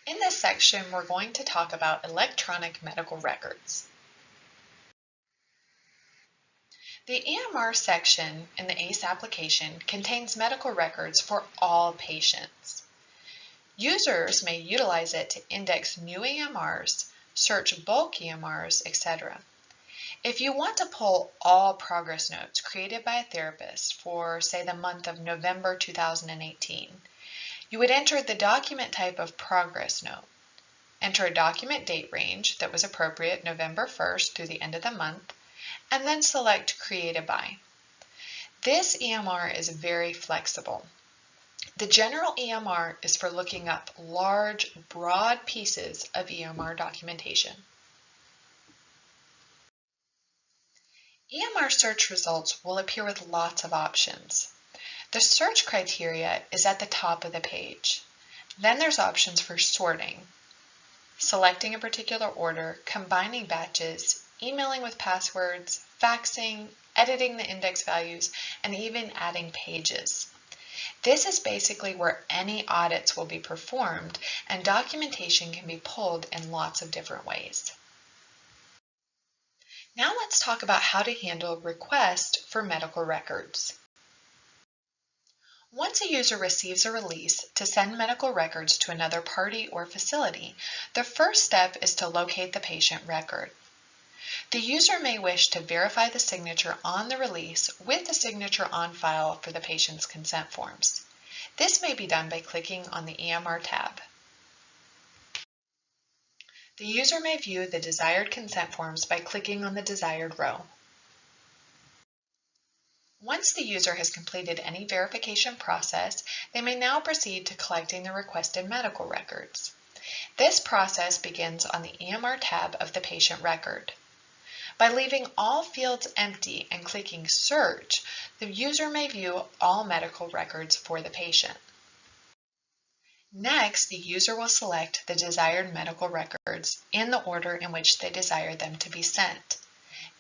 In this section, we're going to talk about electronic medical records. The EMR section in the ACE application contains medical records for all patients. Users may utilize it to index new EMRs, search bulk EMRs, etc. If you want to pull all progress notes created by a therapist for, say, the month of November 2018, you would enter the document type of progress note. Enter a document date range that was appropriate November 1st through the end of the month, and then select Created By. This EMR is very flexible. The general EMR is for looking up large, broad pieces of EMR documentation. EMR search results will appear with lots of options. The search criteria is at the top of the page. Then there's options for sorting, selecting a particular order, combining batches, emailing with passwords, faxing, editing the index values, and even adding pages. This is basically where any audits will be performed, and documentation can be pulled in lots of different ways. Now let's talk about how to handle requests for medical records. Once a user receives a release to send medical records to another party or facility, the first step is to locate the patient record. The user may wish to verify the signature on the release with the signature on file for the patient's consent forms. This may be done by clicking on the EMR tab. The user may view the desired consent forms by clicking on the desired row. Once the user has completed any verification process, they may now proceed to collecting the requested medical records. This process begins on the EMR tab of the patient record. By leaving all fields empty and clicking Search, the user may view all medical records for the patient. Next, the user will select the desired medical records in the order in which they desire them to be sent.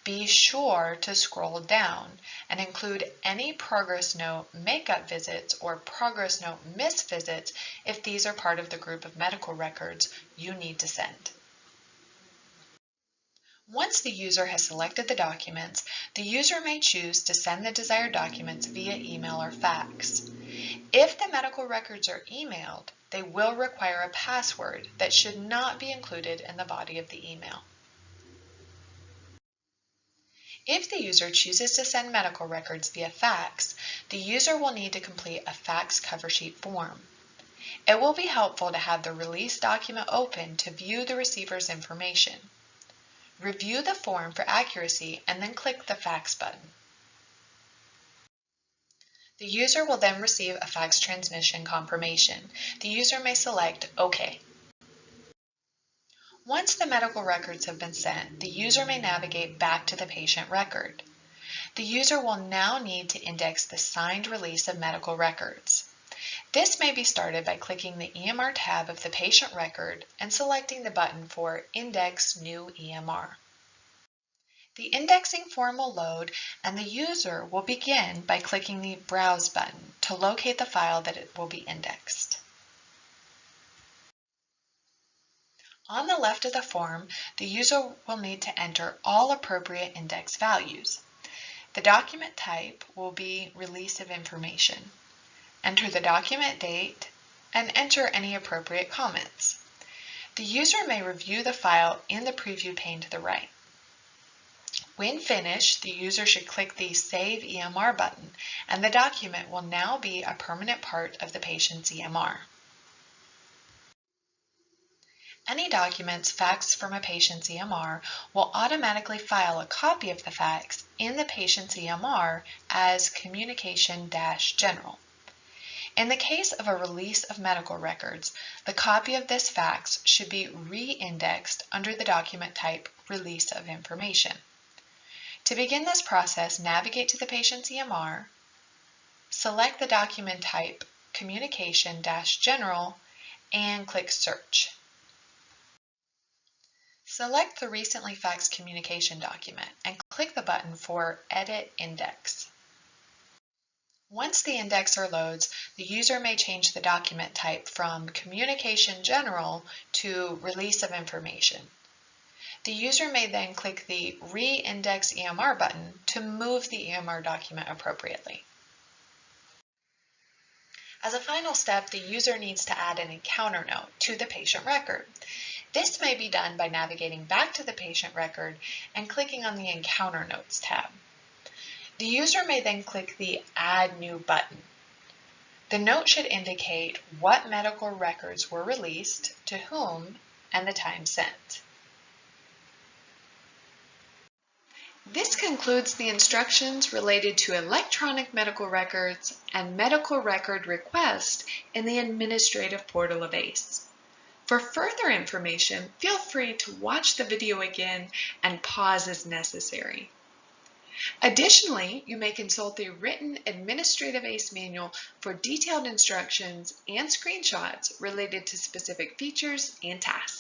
Be sure to scroll down and include any progress note makeup visits or progress note missed visits if these are part of the group of medical records you need to send. Once the user has selected the documents, the user may choose to send the desired documents via email or fax. If the medical records are emailed, they will require a password that should not be included in the body of the email. If the user chooses to send medical records via fax, the user will need to complete a fax cover sheet form. It will be helpful to have the release document open to view the receiver's information. Review the form for accuracy and then click the fax button. The user will then receive a fax transmission confirmation. The user may select OK. Once the medical records have been sent, the user may navigate back to the patient record. The user will now need to index the signed release of medical records. This may be started by clicking the EMR tab of the patient record and selecting the button for Index New EMR. The indexing form will load and the user will begin by clicking the Browse button to locate the file that it will be indexed. On the left of the form, the user will need to enter all appropriate index values. The document type will be Release of Information. Enter the document date and enter any appropriate comments. The user may review the file in the preview pane to the right. When finished, the user should click the Save EMR button, and the document will now be a permanent part of the patient's EMR. Any documents faxed from a patient's EMR will automatically file a copy of the fax in the patient's EMR as Communication-General. In the case of a release of medical records, the copy of this fax should be re-indexed under the document type Release of Information. To begin this process, navigate to the patient's EMR, select the document type Communication-General, and click Search. Select the recently faxed communication document and click the button for Edit Index. Once the indexer loads, the user may change the document type from Communication General to Release of Information. The user may then click the Re-index EMR button to move the EMR document appropriately. As a final step, the user needs to add an encounter note to the patient record. This may be done by navigating back to the patient record and clicking on the Encounter Notes tab. The user may then click the Add New button. The note should indicate what medical records were released, to whom, and the time sent. This concludes the instructions related to electronic medical records and medical record request in the administrative portal of ACE. For further information, feel free to watch the video again and pause as necessary. Additionally, you may consult the written Administrative ACE manual for detailed instructions and screenshots related to specific features and tasks.